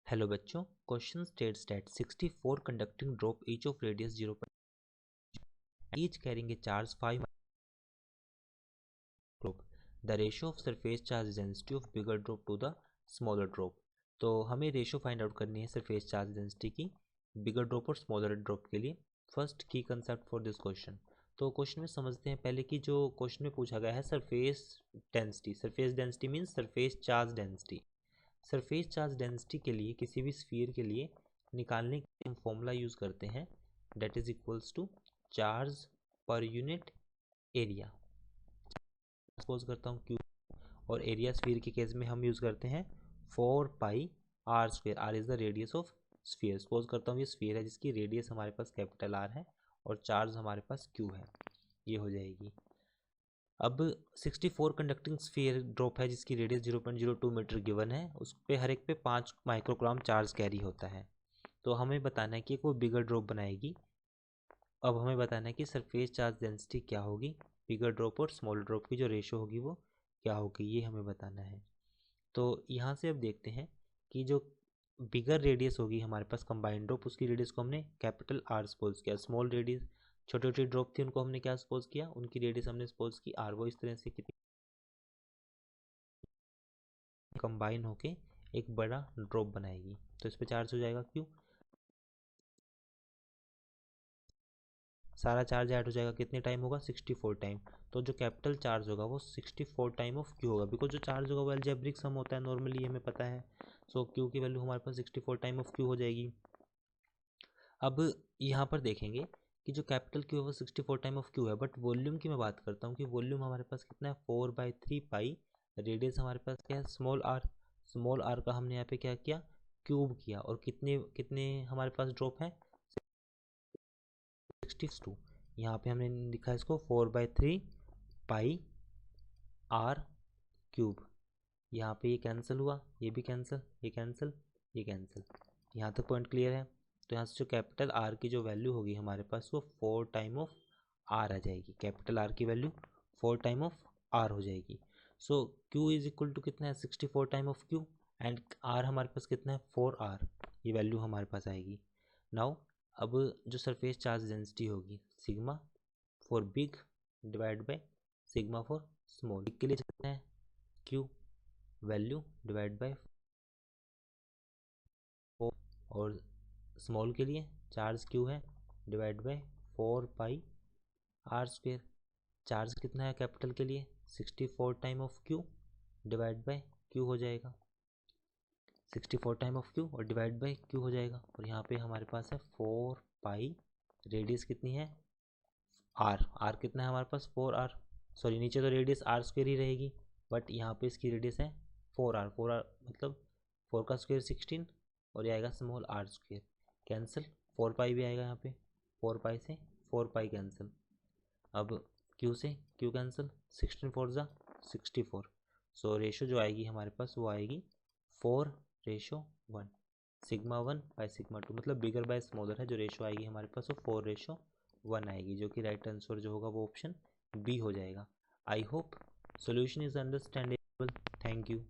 Hello बच्चों, question states that 64 conducting drop each of radius 0. each carrying a charge 5 drop. The ratio of surface charge density of bigger drop to the smaller drop. तो हमें ratio find out करनी है surface charge density की बिगर drop और smaller drop के लिए. First की concept for this question. तो क्वेश्चन में समझते हैं पहले कि जो क्वेश्चन में पूछा गया है surface density means surface charge density. Surface charge density के लिए किसी भी स्फीयर के लिए निकालने के लिए हम फॉर्मूला यूज़ करते हैं that is equals to charge per unit area. Suppose करता हूँ क्यू और एरिया स्फीयर के केस में हम यूज़ करते हैं 4 pi are square. R is the radius of sphere. Suppose करता हूँ ये स्फीयर है जिसकी रेडियस हमारे पास कैपिटल आर है और चार्ज हमारे पास क्यू है. ये हो जाएगी. अब 64 कंडक्टिंग स्फीयर ड्रॉप है जिसकी रेडियस 0.02 मीटर गिवन है. उस पर हर एक पे 5 माइक्रोग्राम चार्ज कैरी होता है. तो हमें बताना है कि वो बिगर ड्रॉप बनाएगी. अब हमें बताना है कि सरफेस चार्ज डेंसिटी क्या होगी, बिगर ड्रॉप और स्मॉल ड्रॉप की जो रेशो होगी वो क्या होगी, ये हमें बताना है. तो यहाँ से अब देखते हैं कि जो बिगर रेडियस होगी हमारे पास कंबाइंड ड्रॉप, उसकी रेडियस को हमने कैपिटल आर सपोज किया. स्मॉल रेडियस छोटी छोटी ड्रॉप थी उनको हमने क्या सपोज किया, उनकी रेडियस हमने सपोज की आर. वो इस तरह से कितनी कंबाइन होके एक बड़ा ड्रॉप बनाएगी. तो इस पे चार्ज हो जाएगा क्यू. सारा चार्ज ऐड हो जाएगा. कितने टाइम होगा, 64 टाइम. तो जो कैपिटल चार्ज होगा वो 64 टाइम ऑफ क्यू होगा. बिकॉज जो चार्ज होगा वो अलजेब्रिक सम होता है नॉर्मली, हमें पता है. सो क्यू की वैल्यू हमारे पास 64 टाइम ऑफ क्यू हो जाएगी. अब यहाँ पर देखेंगे कि जो कैपिटल क्यू है वो 64 टाइम ऑफ क्यू है. बट वॉल्यूम की मैं बात करता हूँ कि वॉल्यूम हमारे पास कितना है, 4/3 पाई. रेडियस हमारे पास क्या है, स्मॉल आर. स्मॉल आर का हमने यहाँ पे क्या किया, क्यूब किया. और कितने कितने हमारे पास ड्रॉप है, 62. यहाँ पे हमने लिखा है इसको 4/3 पाई आर क्यूब. यहाँ पे ये कैंसिल हुआ, ये भी कैंसिल, ये कैंसिल, ये कैंसिल. यहाँ तक पॉइंट क्लियर है. तो यहाँ से जो कैपिटल आर की जो वैल्यू होगी हमारे पास वो 4 टाइम ऑफ आर आ जाएगी. कैपिटल आर की वैल्यू 4 टाइम ऑफ आर हो जाएगी. So Q is equal to कितना है, 64 time of Q. And R हमारे पास कितना है, 4r. ये वैल्यू हमारे पास आएगी. नाउ अब जो सरफेस चार्ज डेंसिटी होगी sigma for big divide by sigma for small. Big के लिए कितना है, क्यू वैल्यू डिवाइड बाय 4. और स्मॉल के लिए चार्ज क्यू है divide by 4 pi are square. Charge कितना है कैपिटल के लिए, 64 time of Q divide by Q हो जाएगा. 64 टाइम ऑफ क्यू और डिवाइड बाय क्यू हो जाएगा. और यहाँ पे हमारे पास है 4 पाई. रेडियस कितनी है, आर. आर कितना है हमारे पास, 4r. सॉरी नीचे तो रेडियस आर स्क्वेयर ही रहेगी बट यहाँ पे इसकी रेडियस है 4r. 4r मतलब 4 का स्क्वेयर 16 और ये आएगा स्मॉल आर स्क्वेयर. कैंसिल, 4 पाई भी आएगा यहाँ पे. 4 पाई से 4 पाई कैंसिल. अब क्यू से क्यू कैंसिल, 16 4 ज़ा 64. सो रेशो जो आएगी हमारे पास वो आएगी 4:1. सिग्मा 1 बाय सिग्मा 2 मतलब बिगर बाय स्मॉलर है. जो रेशो आएगी हमारे पास वो 4:1 आएगी. जो कि राइट आंसर जो होगा वो ऑप्शन बी हो जाएगा. I hope solution is understandable. Thank you.